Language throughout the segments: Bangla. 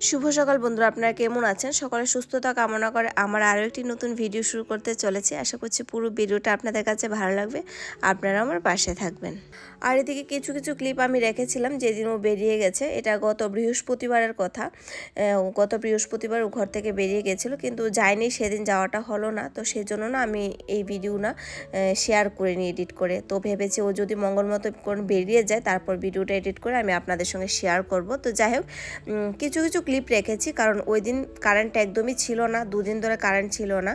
শুভ সকাল বন্ধুরা, আপনারা কেমন আছেন? সকালে সুস্থতা কামনা করে আমার আরও একটি নতুন ভিডিও শুরু করতে চলেছি। আশা করছি পুরো ভিডিওটা আপনাদের কাছে ভালো লাগবে, আপনারা আমার পাশে থাকবেন। আর এদিকে কিছু কিছু ক্লিপ আমি রেখেছিলাম যেদিন ও বেরিয়ে গেছে। এটা গত বৃহস্পতিবারের কথা। গত বৃহস্পতিবার ও ঘর থেকে বেরিয়ে গেছিলো, কিন্তু যায়নি, সেদিন যাওয়াটা হলো না। তো সেই জন্য না আমি এই ভিডিও না শেয়ার করিনি এডিট করে। তো ভেবেছি ও যদি মঙ্গল মতো বেরিয়ে যায় তারপর ভিডিওটা এডিট করে আমি আপনাদের সঙ্গে শেয়ার করব। তো যাই হোক, কিছু কিছু ক্লিপ রেখেছি, কারণ ওই দিন কারেন্ট একদমই ছিল না, দুদিন ধরে কারেন্ট ছিল না।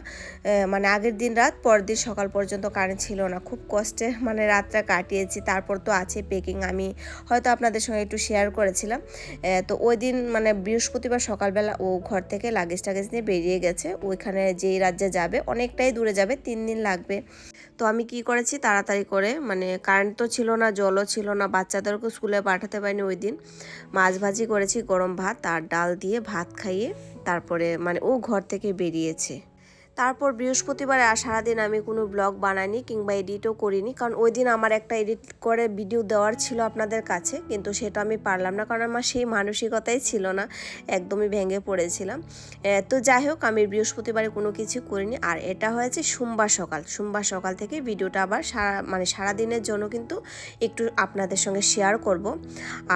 মানে আগের দিন রাত, পরের দিন সকাল পর্যন্ত কারেন্ট ছিল না। খুব কষ্টে মানে রাতটা কাটিয়েছি। তারপর তো আছে পেকিং, আমি হয়তো আপনাদের সঙ্গে একটু শেয়ার করেছিলাম। তো ওই দিন মানে বৃহস্পতিবার সকালবেলা ও ঘর থেকে লাগেজ টাগেজ নিয়ে বেরিয়ে গেছে। ওইখানে যেই রাজ্যে যাবে অনেকটাই দূরে যাবে, 3 দিন লাগবে। তো আমি কি করেছি, তাড়াতাড়ি করে, মানে কারেন্ট তো ছিল না, জলও ছিল না, বাচ্চাদেরকেও স্কুলে পাঠাতে পারিনি ওই দিন। মাছ ভাজি করেছি, গরম ভাত আর ডাল দিয়ে ভাত খাইয়ে তারপরে মানে ও ঘর থেকে বেরিয়েছে। তারপর বৃহস্পতিবার আর সারাদিন আমি কোনো ব্লগ বানাইনি কিংবা এডিটও করিনি, কারণ ওই দিন আমার একটা এডিট করে ভিডিও দেওয়ার ছিল আপনাদের কাছে, কিন্তু সেটা আমি পারলাম না, কারণ আমার সেই মানসিকতাই ছিল না, একদমই ভেঙে পড়েছিলাম। তো যাই হোক, আমি বৃহস্পতিবারে কোনো কিছু করিনি। আর এটা হয়েছে সোমবার সকাল থেকে ভিডিওটা আবার সারাদিনের জন্য কিন্তু একটু আপনাদের সঙ্গে শেয়ার করব।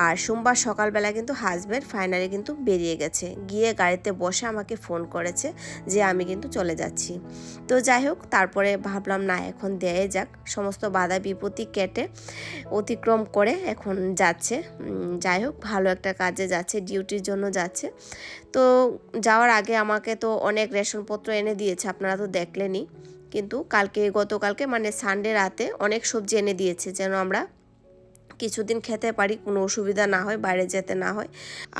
আর সোমবার সকালবেলা কিন্তু হাজব্যান্ড ফাইনালি কিন্তু বেরিয়ে গেছে, গিয়ে গাড়িতে বসে আমাকে ফোন করেছে যে আমি কিন্তু চলে যাচ্ছি। তো যাই হোক, তারপরে ভাবলাম না, এখন দেয়া যাক, সমস্ত বাধা বিপত্তি কেটে অতিক্রম করে এখন যাচ্ছে। যাই হোক, ভালো একটা কাজে যাচ্ছে, ডিউটির জন্য যাচ্ছে। তো যাওয়ার আগে আমাকে তো অনেক রেশনপত্র এনে দিয়েছে, আপনারা তো দেখলেনই। কিন্তু গতকালকে মানে সানডে রাতে অনেক সবজি এনে দিয়েছে, যেন আমরা কিছুদিন খেতে পারি, কোনো অসুবিধা না হয়, বাইরে যেতে না হয়।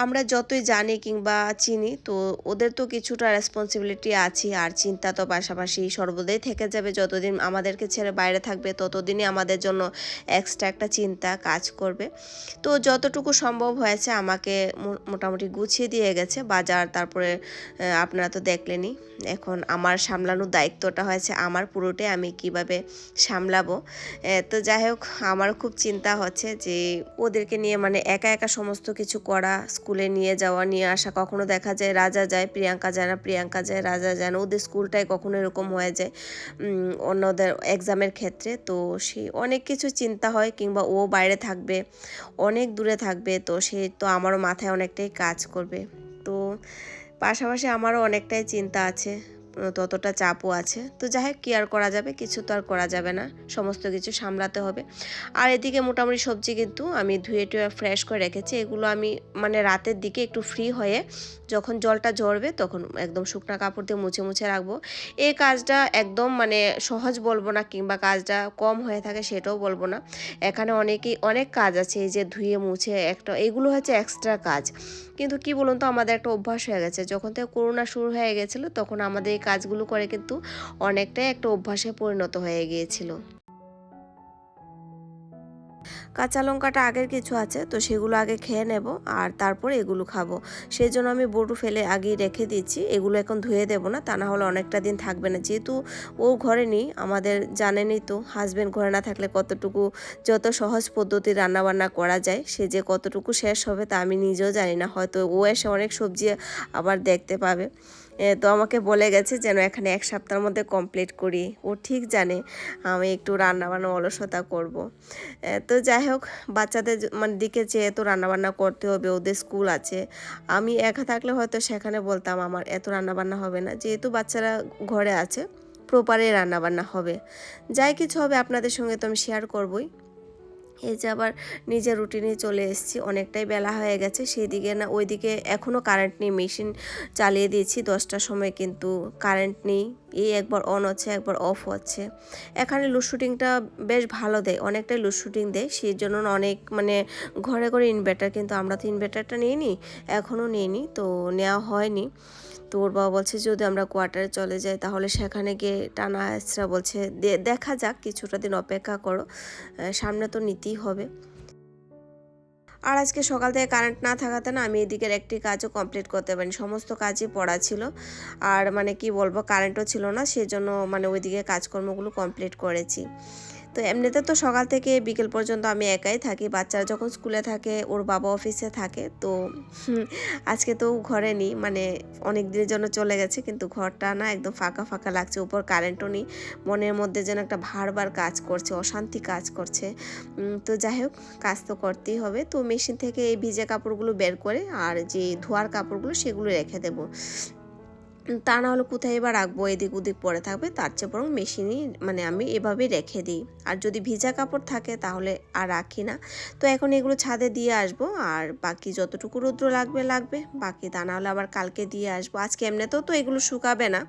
আমরা যতই জানি কিংবা চিনি, তো ওদের তো কিছুটা রেসপন্সিবিলিটি আছে, আর চিন্তা তো পাশাপাশি সর্বদাই থেকে যাবে। যতদিন আমাদেরকে ছেড়ে বাইরে থাকবে ততদিনই আমাদের জন্য এক্সট্রা একটা চিন্তা কাজ করবে। তো যতটুকু সম্ভব হয়েছে আমাকে মোটামুটি গুছিয়ে দিয়ে গেছে বাজার। তারপরে আপনারা তো দেখলেনই, এখন আমার সামলানোর দায়িত্বটা হয়েছে আমার পুরোটাই, আমি কিভাবে সামলাবো। তো যাই হোক, আমার খুব চিন্তা হচ্ছে যে ওদেরকে নিয়ে মানে একা একা সমস্ত কিছু করা, স্কুলে নিয়ে যাওয়া নিয়ে আসা। কখনো দেখা যায় রাজা যায়, প্রিয়াঙ্কা যায় না, প্রিয়াঙ্কা যায়, রাজা যায় না। ওদের স্কুলটাই কখনো এরকম হয়ে যায় অন্যদের এক্সামের ক্ষেত্রে। তো সেই অনেক কিছু চিন্তা হয়, কিংবা ও বাইরে থাকবে, অনেক দূরে থাকবে, তো সে তো আমারও মাথায় অনেকটাই কাজ করবে। তো পাশাপাশি আমারও অনেকটাই চিন্তা আছে, ততটা চাপও আছে। তো যাই হোক, কি আর করা যাবে, কিছু তো আর করা যাবে না, সমস্ত কিছু সামলাতে হবে। আর এদিকে মোটামুটি সবজি কিন্তু আমি ধুয়ে টুয়ে ফ্রেশ করে রেখেছি। এগুলো আমি মানে রাতের দিকে একটু ফ্রি হয়ে যখন জলটা ঝরবে তখন একদম শুকনা কাপড় দিয়ে মুছে মুছে রাখবো। এই কাজটা একদম মানে সহজ বলবো না, কিংবা কাজটা কম হয়ে থাকে সেটাও বলবো না। এখানে অনেক কাজ আছে, এই যে ধুয়ে মুছে একটা, এগুলো হচ্ছে এক্সট্রা কাজ। কিন্তু কি বলুন তো, আমাদের একটা অভ্যাস হয়ে গেছে, যখন থেকে করোনা শুরু হয়ে গেছিলো তখন আমাদের এই কাজগুলো করে কিন্তু অনেকটাই একটা অভ্যাসে পরিণত হয়ে গিয়েছিল। কাঁচা লঙ্কাটা আগের কিছু আছে, তো সেগুলো আগে খেয়ে নেব, আর তারপরে এগুলো খাবো। সেই জন্য আমি বড়ু ফেলে আগেই রেখে দিচ্ছি। এগুলো এখন ধুয়ে দেবো না, তা না হলে অনেকটা দিন থাকবে না। যেহেতু ও ঘরে নেই, আমাদের জানেনই তো, হাজব্যান্ড ঘরে না থাকলে কতটুকু, যত সহজ পদ্ধতি রান্নাবান্না করা যায়, সে যে কতটুকু শেষ হবে তা আমি নিজেও জানি না। হয়তো ও এসে অনেক সবজি আবার দেখতে পাবে। তো আমাকে বলে গেছে যেন এখানে 1 সপ্তাহের মধ্যে কমপ্লিট করি। ও ঠিক জানে আমি একটু রান্নাবান্না অলসতা করব। তো যাই হোক, বাচ্চাদের মানে দিকে চেয়ে তো রান্নাবান্না করতে হবে, ওদের স্কুল আছে। আমি একা থাকলে হয়তো সেখানে বলতাম আমার এত রান্নাবান্না হবে না, যেহেতু বাচ্চারা ঘরে আছে প্রপারে রান্নাবান্না হবে। যাই কিছু হবে আপনাদের সঙ্গে তো আমি শেয়ার করবই। এই যে আবার নিজের রুটিনে চলে এসেছি, অনেকটাই বেলা হয়ে গেছে। সেদিকে না ওইদিকে এখনও কারেন্ট নেই, মেশিন চালিয়ে দিয়েছি 10টার সময়, কিন্তু কারেন্ট নেই। এই একবার অন হচ্ছে একবার অফ হচ্ছে। এখানে লোডশেডিংটা বেশ ভালো দেয়, অনেকটাই লোডশেডিং দেয়। সেই জন্য অনেক মানে ঘরে ঘরে ইনভার্টার, কিন্তু আমরা তো ইনভার্টারটা নিইনি, এখনও নিইনি, তো নেওয়া হয়নি। তো ওর বাবা বলছে যদি আমরা কোয়ার্টারে চলে যাই তাহলে সেখানে গিয়ে টানা হেঁচড়া, বলছে দেখা যাক, কিছুটা দিন অপেক্ষা করো, সামনে তো নিতেই হবে। আর আজকে সকাল থেকে কারেন্ট না থাকাতে না আমি এদিকের একটি কাজও কমপ্লিট করতে পারিনি, সমস্ত কাজই পড়া ছিল। আর মানে কি বলবো, কারেন্টও ছিল না, সেজন্য মানে ওইদিকে কাজকর্মগুলো কমপ্লিট করেছি। তো এমনিতে তো সকাল থেকে বিকেল পর্যন্ত আমি একাই থাকি, বাচ্চারা যখন স্কুলে থাকে ওর বাবা অফিসে থাকে। তো আজকে তো ঘরে নেই, মানে অনেক দিনের জন্য চলে গেছে, কিন্তু ঘরটা না একদম ফাঁকা ফাঁকা লাগছে, উপর কারেন্টও নেই, মনের মধ্যে যেন একটা ভারবার কাজ করছে, অশান্তি কাজ করছে। তো যাই হোক, কাজ তো করতেই হবে। তো মেশিন থেকে এই ভিজে কাপড়গুলো বের করে আর যে ধোয়ার কাপড়গুলো সেগুলো রেখে দেবো, তা না হলে কোথায় এবার রাখবো, এদিক ওদিক পরে থাকবে, তার চেয়ে বরং মেশিনই মানে আমি এভাবেই রেখে দিই। আর যদি ভিজা কাপড় থাকে তাহলে আর রাখি না। তো এখন এগুলো ছাদে দিয়ে আসবো, আর বাকি যতটুকু রৌদ্র লাগবে, বাকি তা না হলে আবার কালকে দিয়ে আসবো। আজকে এমনিতেও তো এগুলো শুকাবে না।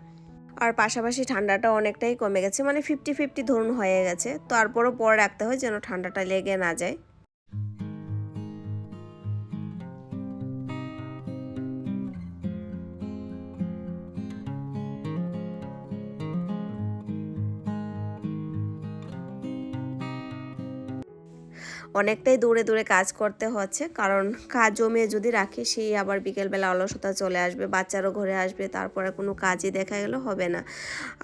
আর পাশাপাশি ঠান্ডাটা অনেকটাই কমে গেছে, মানে 50-50 ধরুন হয়ে গেছে, তারপরও পরে রাখতে হয় যেন ঠান্ডাটা লেগে না যায়। অনেকটাই দূরে দূরে কাজ করতে হচ্ছে, কারণ কাজ জমিয়ে যদি রাখি সেই আবার বিকেলবেলা অলসতা চলে আসবে, বাচ্চারও ঘরে আসবে, তারপরে কোনো কাজই দেখা গেলে হবে না।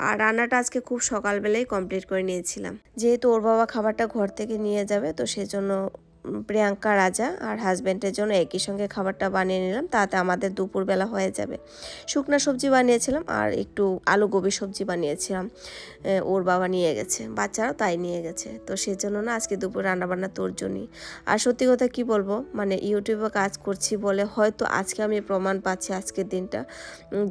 আর রান্নাটা আজকে খুব সকালবেলাই কমপ্লিট করে নিয়েছিলাম, যেহেতু ওর বাবা খাবারটা ঘর থেকে নিয়ে যাবে, তো সেজন্য প্রিয়াঙ্কা, রাজা আর হাজব্যান্ডের জন্য একই সঙ্গে খাবারটা বানিয়ে নিলাম, তাতে আমাদের দুপুরবেলা হয়ে যাবে। শুকনা সবজি বানিয়েছিলাম আর একটু আলু গোবি সবজি বানিয়েছিলাম, ওর বাবা নিয়ে গেছে, বাচ্চারাও তাই নিয়ে গেছে। তো সেজন্য না আজকে দুপুর রান্নাবান্না তোর জন্যই। আর সত্যি কথা কি বলবো, মানে ইউটিউবে কাজ করছি বলে হয়তো আজকে আমি প্রমাণ পাচ্ছি আজকের দিনটা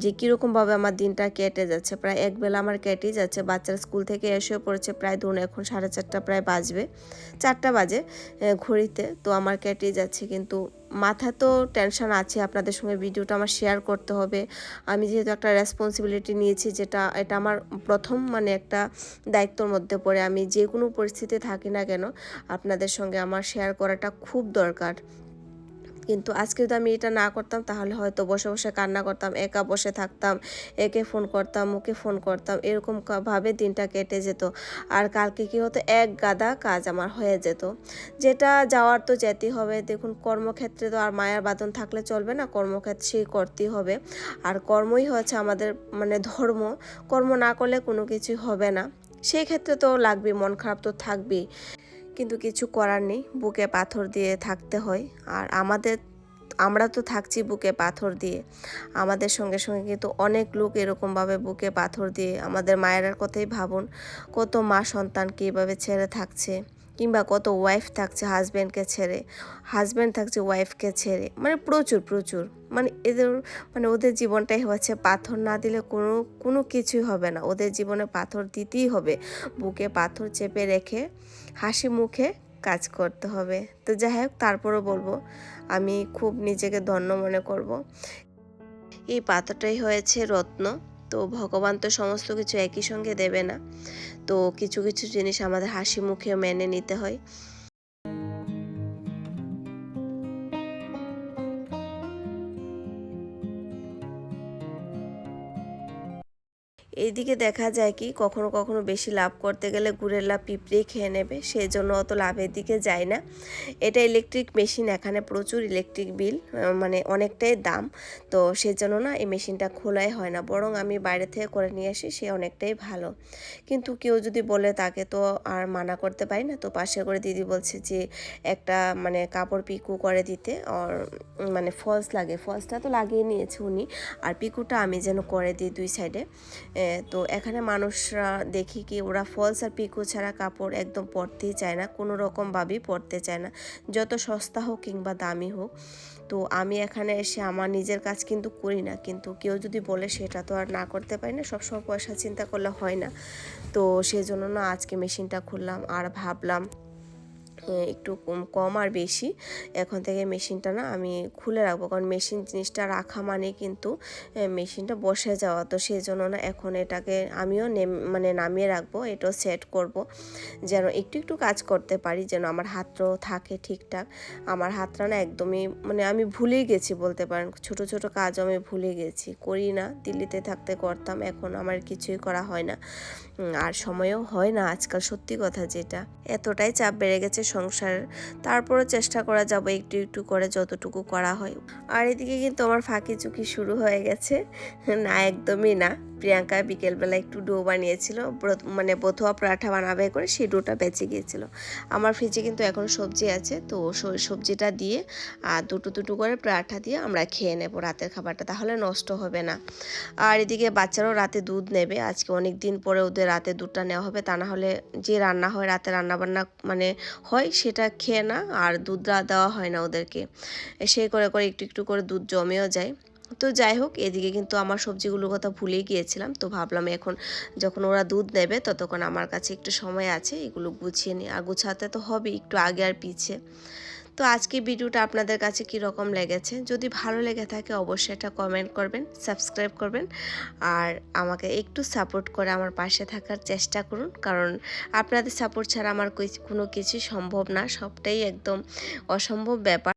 যে কীরকমভাবে আমার দিনটা কেটে যাচ্ছে। প্রায় একবেলা আমার কেটেই যাচ্ছে, বাচ্চারা স্কুল থেকে এসেও পড়েছে, প্রায় ধরুন এখন 4:30 প্রায় বাজবে, 4টা বাজে ঘড়িতে। তো আমার কেটেই যাচ্ছে, কিন্তু মাথা তো টেনশন আছে, আপনাদের সঙ্গে ভিডিওটা আমার শেয়ার করতে হবে। আমি যেহেতু একটা রেসপন্সিবিলিটি নিয়েছি, এটা আমার প্রথম মানে একটা দায়িত্বর মধ্যে পড়ে, আমি যে কোনো পরিস্থিতিতে থাকি না কেন আপনাদের সঙ্গে আমার শেয়ার করাটা খুব দরকার। কিন্তু আজকে যদি আমি এটা না করতাম তাহলে হয়তো বসে বসে কান্না করতাম, একা বসে থাকতাম, একে ফোন করতাম, ওকে ফোন করতাম, এরকম ভাবে দিনটা কেটে যেত। আর কালকে কী হতো, এক গাদা কাজ আমার হয়ে যেত, যেটা যাওয়ার তো যেতেই হবে। দেখুন, কর্মক্ষেত্রে তো আর মায়ার বাঁধন থাকলে চলবে না, কর্মক্ষেত্রেই করতেই হবে। আর কর্মই হচ্ছে আমাদের মানে ধর্ম, কর্ম না করলে কোনো কিছুই হবে না। সেই ক্ষেত্রে তো লাগবেই, মন খারাপ তো থাকবেই, কিন্তু কিছু করার নেই, বুকে পাথর দিয়ে থাকতে হয়। আর আমরা তো থাকছি বুকে পাথর দিয়ে, আমাদের সঙ্গে সঙ্গে কিন্তু অনেক লোক এরকমভাবে বুকে পাথর দিয়ে, আমাদের মায়েরার কথাই ভাবুন, কত মা সন্তানকে এভাবে ছেড়ে থাকছে, কিংবা কত ওয়াইফ থাকছে হাজব্যান্ডকে ছেড়ে, হাজব্যান্ড থাকছে ওয়াইফকে ছেড়ে, মানে প্রচুর প্রচুর, মানে ওদের জীবনটাই হচ্ছে পাথর, না দিলে কোনো কিছুই হবে না, ওদের জীবনে পাথর দিতেই হবে, বুকে পাথর চেপে রেখে হাসি মুখে কাজ করতে হবে। তো যাই হোক, তারপরও বলবো আমি খুব নিজেকে ধন্য মনে করব, এই পাথরটাই হয়েছে রত্ন। তো ভগবান তো সমস্ত কিছু একই সঙ্গে দেবে না, তো কিছু কিছু জিনিস আমাদের হাসি মুখে মেনে নিতে হয়। এইদিকে দেখা যায় কি, কখনো কখনো বেশি লাভ করতে গেলে গুড়ের লাভ পিঁপড়েই খেয়ে নেবে, সেই জন্য অত লাভের দিকে যায় না। এটা ইলেকট্রিক মেশিন, এখানে প্রচুর ইলেকট্রিক বিল, মানে অনেকটাই দাম, তো সেজন্য না এই মেশিনটা খোলাই হয় না, বরং আমি বাইরে থেকে করে নিয়ে আসি, সে অনেকটাই ভালো। কিন্তু কেউ যদি বলে তাকে তো আর মানা করতে পারি না। তো পাশে করে দিদি বলছে যে একটা মানে কাপড় পিকু করে দিতে, আর মানে ফলস লাগে, ফলসটা তো লাগিয়ে নিয়েছে উনি, আর পিকুটা আমি যেন করে দিই দুই সাইডে। তো এখানে মানুষরা দেখি কি, ওরা ফলস আর পিকো ছাড়া কাপড় একদম পরতেই চায় না, কোনো রকমভাবেই পরতে চায় না, যত সস্তা হোক কিংবা দামি হোক। তো আমি এখানে এসে আমার নিজের কাজ কিন্তু করি না, কিন্তু কেউ যদি বলে সেটা তো আর না করতে পারি না, সবসময় পয়সা চিন্তা করলে হয় না। তো সেজন্য না আজকে মেশিনটা খুললাম, আর ভাবলাম একটু কম আর বেশি এখন থেকে মেশিনটা না আমি খুলে রাখবো, কারণ মেশিন জিনিসটা রাখা মানে কিন্তু মেশিনটা বসে যাওয়া। তো সেই জন্য না এখন এটাকে আমিও মানে নামিয়ে রাখবো, এটাও সেট করব, যেন একটু একটু কাজ করতে পারি, যেন আমার হাতটাও থাকে ঠিকঠাক। আমার হাতটা না একদমই মানে আমি ভুলেই গেছি বলতে পারেন, ছোট ছোট কাজও আমি ভুলে গেছি, করি না, দিল্লিতে থাকতে করতাম, এখন আমার কিছুই করা হয় না, আর সময়ও হয় না আজকাল, সত্যি কথা যেটা, এতটাই চাপ বেড়ে গেছে সংসারের। তারপরও চেষ্টা করা যাবে একটু একটু করে যতটুকু করা হয়। আর এদিকে কিন্তু আমার ফাঁকি চুকি শুরু হয়ে গেছে, না একদমই না, প্রিয়াঙ্কা বিকেলবেলা একটু ডো বানিয়েছিল, মানে বথুয়া পরাঠা বানাবে করে সেই ডোটা বেঁচে গিয়েছিল। আমার ফ্রিজে কিন্তু এখন সবজি আছে, তো সবজিটা দিয়ে আর দুটো দুটো করে পরাঠা দিয়ে আমরা খেয়ে নেব রাতের খাবারটা, তাহলে নষ্ট হবে না। আর এদিকে বাচ্চারাও রাতে দুধ নেবে, আজকে অনেক দিন পরে ওদের রাতে দুধটা নেওয়া হবে, তা না হলে যে রান্না হয় রাতে রান্নাবান্না মানে হয় সেটা খেয়ে না, আর দুধটা দেওয়া হয় না ওদেরকে, সেই করে করে একটু একটু করে দুধ জমেও যায়। তো যাই হোক, এদিকে কিন্তু আমার সবজিগুলোর কথা ভুলেই গিয়েছিলাম, তো ভাবলাম এখন যখন ওরা দুধ নেবে ততক্ষণ আমার কাছে একটু সময় আছে, এগুলো গুছিয়ে নিই। আর গুছাতে তো হবে একটু আগে আর পিছে। তো আজকে ভিডিওটা আপনাদের কাছে কি রকম লেগেছে, যদি ভালো লেগে থাকে অবশ্যই এটা কমেন্ট করবেন, সাবস্ক্রাইব করবেন, আর আমাকে একটু সাপোর্ট করে আমার পাশে থাকার চেষ্টা করুন, কারণ আপনাদের সাপোর্ট ছাড়া আমার কোনো কিছু সম্ভব না, সবটাই একদম অসম্ভব ব্যাপার।